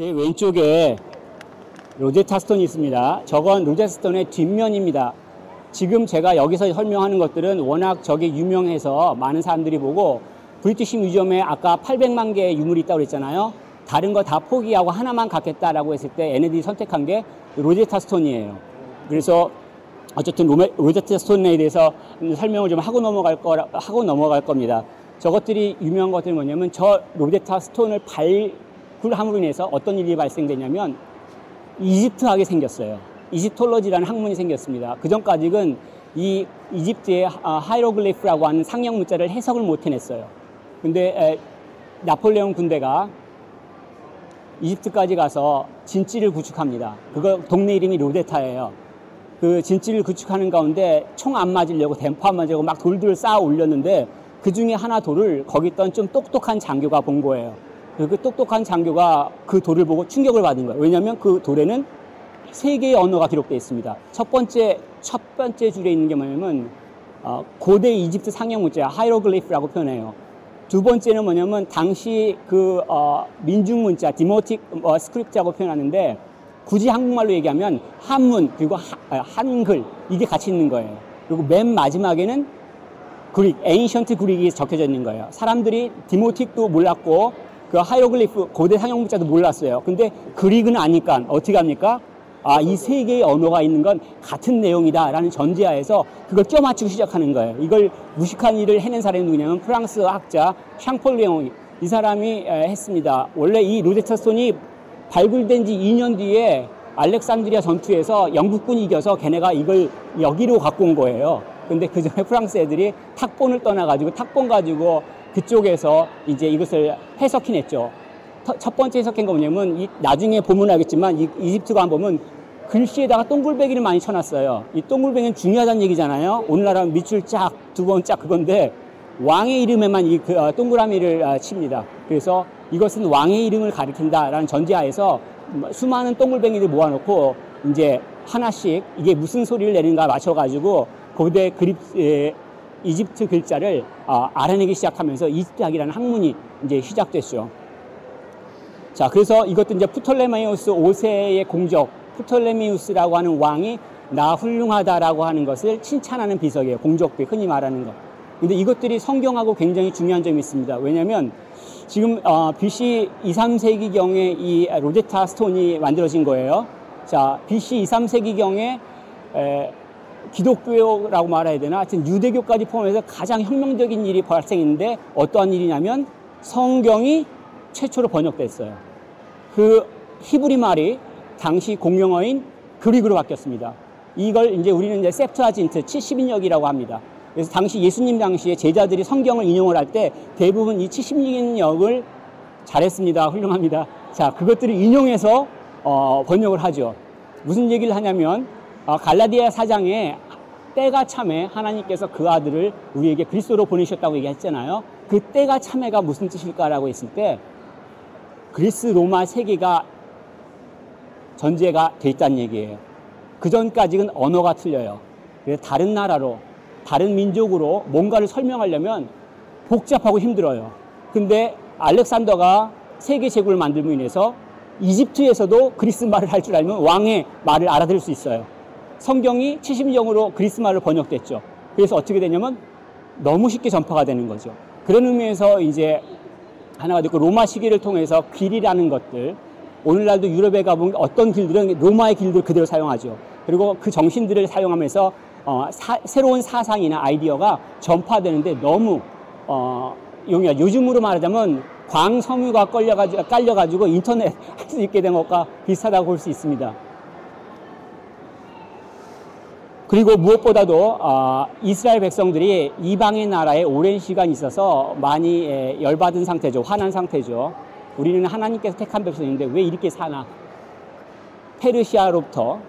제 왼쪽에 로제타 스톤이 있습니다. 저건 로제타 스톤의 뒷면입니다. 지금 제가 여기서 설명하는 것들은 워낙 저게 유명해서 많은 사람들이 보고 브리티시 뮤지엄에 아까 800만 개의 유물이 있다고 그랬잖아요. 다른 거 다 포기하고 하나만 갖겠다라고 했을 때 얘네들이 선택한 게 로제타 스톤이에요. 그래서 어쨌든 로제타 스톤에 대해서 설명을 좀 하고 넘어갈 겁니다. 저것들이 유명한 것들이 뭐냐면 저 로제타 스톤을 발굴함으로 인해서 어떤 일이 발생되냐면 이집트하게 생겼어요. 이집톨로지라는 학문이 생겼습니다. 그 전까지는 이 이집트의 하이로글리프라고 하는 상형 문자를 해석을 못 해냈어요. 근데 나폴레옹 군대가 이집트까지 가서 진지를 구축합니다. 그거 동네 이름이 로제타예요. 그 진지를 구축하는 가운데 총 안 맞으려고 댐프 안 맞으려고 막 돌들을 쌓아 올렸는데 그 중에 하나 돌을 거기 있던 좀 똑똑한 장교가 본 거예요. 그 똑똑한 장교가 그 돌을 보고 충격을 받은 거예요. 왜냐하면 그 돌에는 3개의 언어가 기록되어 있습니다. 첫 번째 줄에 있는 게 뭐냐면 고대 이집트 상형 문자 하이로글리프라고 표현해요. 두 번째는 뭐냐면 당시 그 민중 문자 디모틱 스크립트라고 표현하는데 굳이 한국말로 얘기하면 한문 그리고 한글 이게 같이 있는 거예요. 그리고 맨 마지막에는 그릭, 에인션트 그릭이 적혀져 있는 거예요. 사람들이 디모틱도 몰랐고 그 하이로글리프 고대 상형 문자도 몰랐어요. 근데 그릭은 아니까 어떻게 합니까? 이 3개의 언어가 있는 건 같은 내용이다라는 전제하에서 그걸 껴맞추고 시작하는 거예요. 이걸 무식한 일을 해낸 사람이 누구냐면 프랑스 학자 샹폴레옹 이 사람이 했습니다. 원래 이 로제타 스톤이 발굴된 지 2년 뒤에 알렉산드리아 전투에서 영국군이 이겨서 걔네가 이걸 여기로 갖고 온 거예요. 근데 그 전에 프랑스 애들이 탁본을 떠나가지고 탁본 가지고 그쪽에서 이제 이것을 해석해냈죠. 첫 번째 해석한 거 뭐냐면 나중에 보면 알겠지만 이집트 가보면 글씨에다가 동글뱅이를 많이 쳐놨어요. 이 동글뱅이는 중요하다는 얘기잖아요. 오늘날은 밑줄 짝, 두 번 짝 그건데 왕의 이름에만 이 동그라미를 칩니다. 그래서 이것은 왕의 이름을 가리킨다라는 전제하에서 수많은 동글뱅이를 모아놓고 이제 하나씩 이게 무슨 소리를 내는가 맞춰가지고 고대 이집트 글자를 알아내기 시작하면서 이집트학이라는 학문이 이제 시작됐죠. 자, 그래서 이것도 이제 프톨레마이오스 5세의 공적, 프톨레미우스라고 하는 왕이 나 훌륭하다라고 하는 것을 칭찬하는 비석이에요. 공적비, 흔히 말하는 것. 근데 이것들이 성경하고 굉장히 중요한 점이 있습니다. 왜냐면 지금 BC 2, 3세기경에 이 로제타 스톤이 만들어진 거예요. 자, BC 2, 3세기경에 기독교라고 말해야 되나? 하여튼 유대교까지 포함해서 가장 혁명적인 일이 발생했는데 어떠한 일이냐면 성경이 최초로 번역됐어요. 그 히브리 말이 당시 공용어인 그릭으로 바뀌었습니다. 이걸 이제 우리는 이제 셉트아진트 70인역이라고 합니다. 그래서 당시 예수님 당시에 제자들이 성경을 인용을 할 때 대부분 이 70인역을 잘했습니다. 훌륭합니다. 자, 그것들을 인용해서 번역을 하죠. 무슨 얘기를 하냐면 갈라디아 4장에 때가 참에 하나님께서 그 아들을 우리에게 그리스도로 보내셨다고 얘기했잖아요. 그 때가 참에가 무슨 뜻일까라고 했을 때 그리스 로마 세계가 전제가 돼 있다는 얘기예요. 그 전까지는 언어가 틀려요. 그래서 다른 나라로 다른 민족으로 뭔가를 설명하려면 복잡하고 힘들어요. 근데 알렉산더가 세계 제국을 만들므로 인해서 이집트에서도 그리스 말을 할 줄 알면 왕의 말을 알아들을 수 있어요. 성경이 70년으로 그리스 말로 번역됐죠. 그래서 어떻게 되냐면 너무 쉽게 전파가 되는 거죠. 그런 의미에서 이제 하나가 됐고 로마 시기를 통해서 길이라는 것들 오늘날도 유럽에 가보면 어떤 길들은 로마의 길들 그대로 사용하죠. 그리고 그 정신들을 사용하면서 새로운 사상이나 아이디어가 전파되는데 너무 용이하죠. 요즘으로 말하자면 광섬유가 깔려가지고 인터넷 할 수 있게 된 것과 비슷하다고 볼 수 있습니다. 그리고 무엇보다도 이스라엘 백성들이 이방의 나라에 오랜 시간 있어서 많이 열받은 상태죠. 화난 상태죠. 우리는 하나님께서 택한 백성인데 왜 이렇게 사나? 페르시아로부터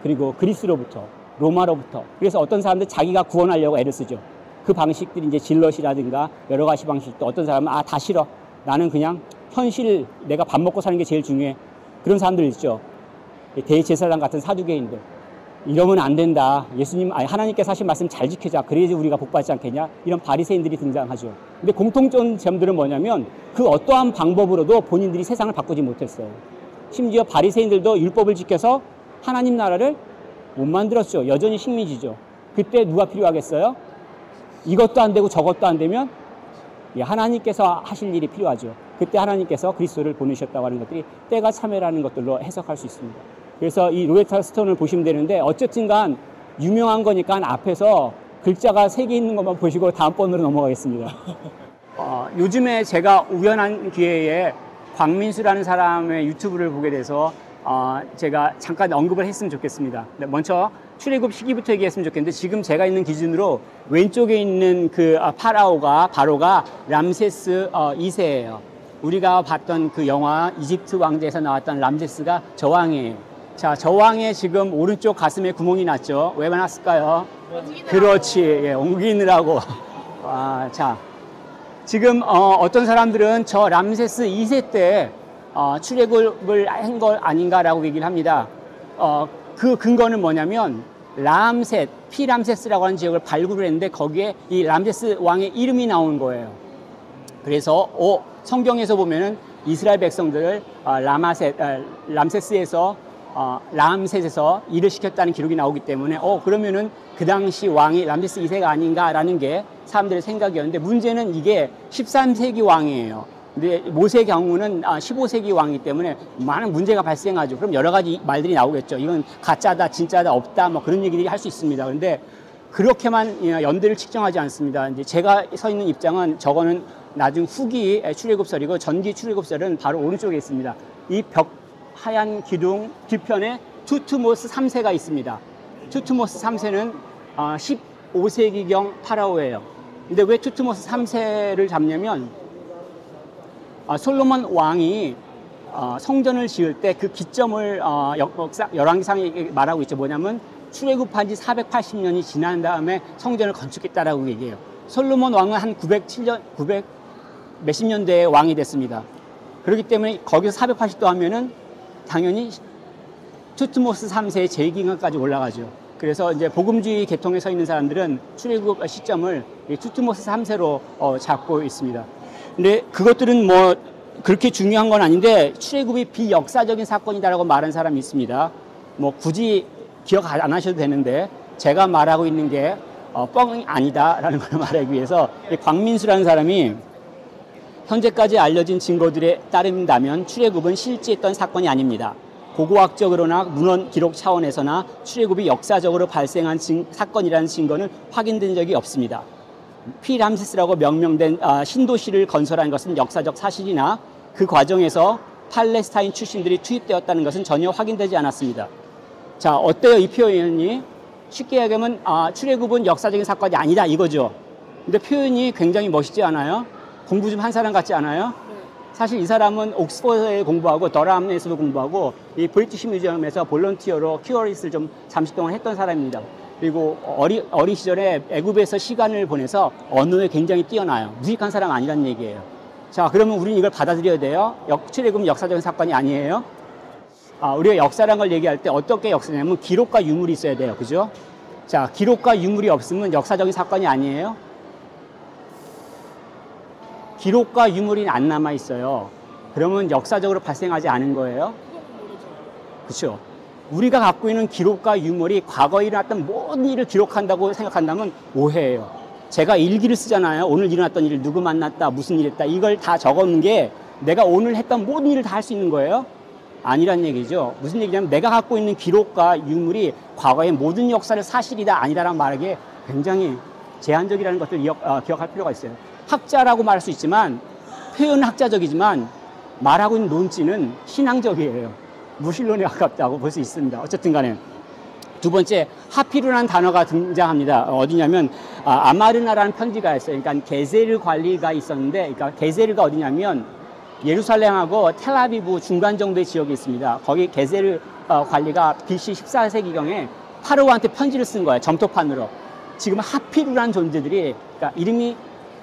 그리고 그리스로부터 로마로부터 그래서 어떤 사람들 자기가 구원하려고 애를 쓰죠. 그 방식들이 이제 질럿이라든가 여러 가지 방식도 어떤 사람은 다 싫어. 나는 그냥 현실 내가 밥 먹고 사는 게 제일 중요해. 그런 사람들 있죠. 대제사장 같은 사두개인들. 이러면 안 된다. 하나님께서 하신 말씀 잘 지키자. 그래야지 우리가 복받지 않겠냐. 이런 바리새인들이 등장하죠. 근데 공통점 점들은 뭐냐면 그 어떠한 방법으로도 본인들이 세상을 바꾸지 못했어요. 심지어 바리새인들도 율법을 지켜서 하나님 나라를 못 만들었죠. 여전히 식민지죠. 그때 누가 필요하겠어요? 이것도 안 되고 저것도 안 되면 하나님께서 하실 일이 필요하죠. 그때 하나님께서 그리스도를 보내셨다고 하는 것들이 때가 참회라는 것들로 해석할 수 있습니다. 그래서 이 로제타 스톤을 보시면 되는데 어쨌든 간 유명한 거니까 앞에서 글자가 3개 있는 것만 보시고 다음 번으로 넘어가겠습니다. 요즘에 제가 우연한 기회에 광민수라는 사람의 유튜브를 보게 돼서 제가 잠깐 언급을 했으면 좋겠습니다. 먼저 출애굽 시기부터 얘기했으면 좋겠는데 지금 제가 있는 기준으로 왼쪽에 있는 그 바로가 람세스 2세예요. 우리가 봤던 그 영화 이집트 왕자에서 나왔던 람세스가 저 왕이에요. 자, 저 왕의 지금 오른쪽 가슴에 구멍이 났죠. 왜 났을까요? 그렇지, 예, 옮기느라고. 자, 지금 어떤 사람들은 저 람세스 2세 때 출애굽을 한 거 아닌가라고 얘기를 합니다. 그 근거는 뭐냐면 피람세스라고 하는 지역을 발굴을 했는데 거기에 이 람세스 왕의 이름이 나온 거예요. 그래서 성경에서 보면은 이스라엘 백성들을 람셋에서 일을 시켰다는 기록이 나오기 때문에 그러면은 그 당시 왕이 람세스 2세가 아닌가라는 게 사람들의 생각이었는데 문제는 이게 13세기 왕이에요. 근데 모세의 경우는 15세기 왕이기 때문에 많은 문제가 발생하죠. 그럼 여러 가지 말들이 나오겠죠. 이건 가짜다, 진짜다, 없다, 뭐 그런 얘기들이 할 수 있습니다. 그런데 그렇게만 연대를 측정하지 않습니다. 이제 제가 서 있는 입장은 저거는 나중 후기 출애굽설이고 전기 출애굽설은 바로 오른쪽에 있습니다. 이 하얀 기둥 뒤편에 투트모스 3세가 있습니다. 투트모스 3세는 15세기경 파라오예요. 근데 왜 투트모스 3세를 잡냐면 솔로몬 왕이 성전을 지을 때 그 기점을 열왕기상에 말하고 있죠. 뭐냐면 출애굽한 지 480년이 지난 다음에 성전을 건축했다라고 얘기해요. 솔로몬 왕은 한 900 몇십 년대에 왕이 됐습니다. 그렇기 때문에 거기서 480도 하면은 당연히 투트모스 3세의 제2기간까지 올라가죠. 그래서 이제 복음주의 계통에 서 있는 사람들은 출애굽 시점을 투트모스 3세로 잡고 있습니다. 근데 그것들은 뭐 그렇게 중요한 건 아닌데 출애굽이 비역사적인 사건이다라고 말한 사람이 있습니다. 뭐 굳이 기억 안 하셔도 되는데 제가 말하고 있는 게 뻥이 아니다라는 걸 말하기 위해서 광민수라는 사람이 현재까지 알려진 증거들에 따른다면 출애굽은 실제 있던 사건이 아닙니다. 고고학적으로나 문헌 기록 차원에서나 출애굽이 역사적으로 발생한 사건이라는 증거는 확인된 적이 없습니다. 피람세스라고 명명된 신도시를 건설한 것은 역사적 사실이나 그 과정에서 팔레스타인 출신들이 투입되었다는 것은 전혀 확인되지 않았습니다. 자, 어때요? 이 표현이 쉽게 얘기하면 출애굽은 역사적인 사건이 아니다 이거죠. 근데 표현이 굉장히 멋있지 않아요? 공부 좀 한 사람 같지 않아요? 사실 이 사람은 옥스퍼드에 공부하고 더람에서도 공부하고 이 브리티시 뮤지엄에서 볼런티어로 큐어리스를 좀 잠시 동안 했던 사람입니다. 그리고 어린 시절에 애굽에서 시간을 보내서 언어에 굉장히 뛰어나요. 무식한 사람 아니란 얘기예요. 자, 그러면 우리는 이걸 받아들여야 돼요. 출애굽은 역사적인 사건이 아니에요. 우리가 역사라는 걸 얘기할 때 어떻게 역사냐면 기록과 유물이 있어야 돼요. 그죠? 자, 기록과 유물이 없으면 역사적인 사건이 아니에요. 기록과 유물이 안 남아 있어요. 그러면 역사적으로 발생하지 않은 거예요. 그렇죠? 우리가 갖고 있는 기록과 유물이 과거에 일어났던 모든 일을 기록한다고 생각한다면 오해예요. 제가 일기를 쓰잖아요. 오늘 일어났던 일, 누구 만났다, 무슨 일 했다. 이걸 다 적어놓은 게 내가 오늘 했던 모든 일을 다 할 수 있는 거예요? 아니란 얘기죠. 무슨 얘기냐면 내가 갖고 있는 기록과 유물이 과거의 모든 역사를 사실이다, 아니다라는 말하기에 굉장히 제한적이라는 것을 기억할 필요가 있어요. 학자라고 말할 수 있지만 표현은 학자적이지만 말하고 있는 논지는 신앙적이에요. 무신론에 가깝다고 볼 수 있습니다. 어쨌든 간에 두 번째, 하피루라는 단어가 등장합니다. 어디냐면 아마르나라는 편지가 있어요. 그러니까 게세르 관리가 있었는데, 그러니까 게세르가 어디냐면 예루살렘하고 텔아비브 중간 정도의 지역이 있습니다. 거기 게세르 관리가 BC 14세기경에 파로한테 편지를 쓴 거예요. 점토판으로. 지금 하피루라는 존재들이, 그러니까 이름이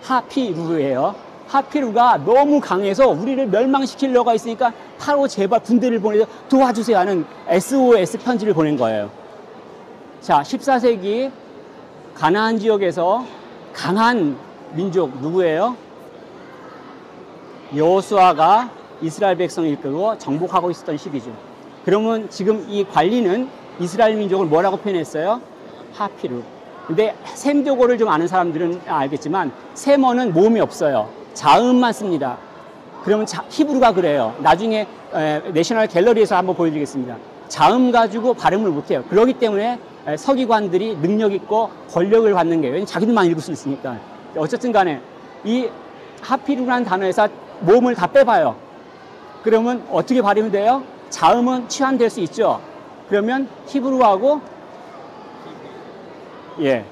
하피루예요. 하피루가 너무 강해서 우리를 멸망시키려고 있으니까 파로 제발 군대를 보내서 도와주세요 하는 SOS 편지를 보낸 거예요. 자, 14세기 가나안 지역에서 강한 민족 누구예요? 여호수아가 이스라엘 백성을 이끌고 정복하고 있었던 시기죠. 그러면 지금 이 관리는 이스라엘 민족을 뭐라고 표현했어요? 하피루. 근데 셈조고를 좀 아는 사람들은 알겠지만 세머는 모음이 없어요. 자음만 씁니다. 그러면 히브리가 그래요. 나중에 내셔널 갤러리에서 한번 보여드리겠습니다. 자음 가지고 발음을 못해요. 그렇기 때문에 서기관들이 능력 있고 권력을 받는 거예요. 왜냐면 자기들만 읽을 수 있으니까. 어쨌든 간에 이 하피루라는 단어에서 모음을 다 빼봐요. 그러면 어떻게 발음이 돼요? 자음은 치환될 수 있죠. 그러면 히브리하고 예.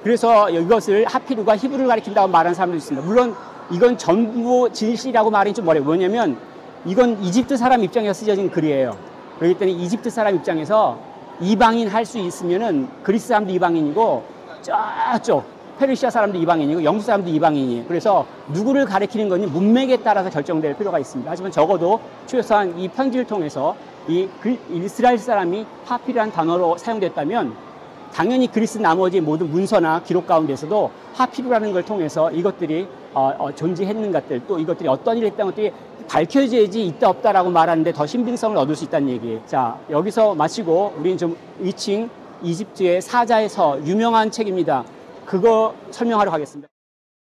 그래서 이것을 하피루가 히브리를 가리킨다고 말하는 사람도 있습니다. 물론 이건 전부 진실이라고 말하기 좀 어려워요. 뭐냐면 이건 이집트 사람 입장에서 쓰여진 글이에요. 그렇기 때문에 이집트 사람 입장에서 이방인 할 수 있으면은 그리스 사람도 이방인이고 저쪽 페르시아 사람도 이방인이고 영국 사람도 이방인이에요. 그래서 누구를 가리키는 건지 문맥에 따라서 결정될 필요가 있습니다. 하지만 적어도 최소한 이 편지를 통해서 이 이스라엘 사람이 하피루라는 단어로 사용됐다면 당연히 그리스 나머지 모든 문서나 기록 가운데서도 하피루라는 걸 통해서 이것들이 존재했는 것들, 또 이것들이 어떤 일을 했다는 것들이 밝혀져야지 있다 없다라고 말하는데 더 신빙성을 얻을 수 있다는 얘기예요. 자, 여기서 마치고 우리는 좀 위층 이집트의 사자의 서 유명한 책입니다. 그거 설명하러 가겠습니다.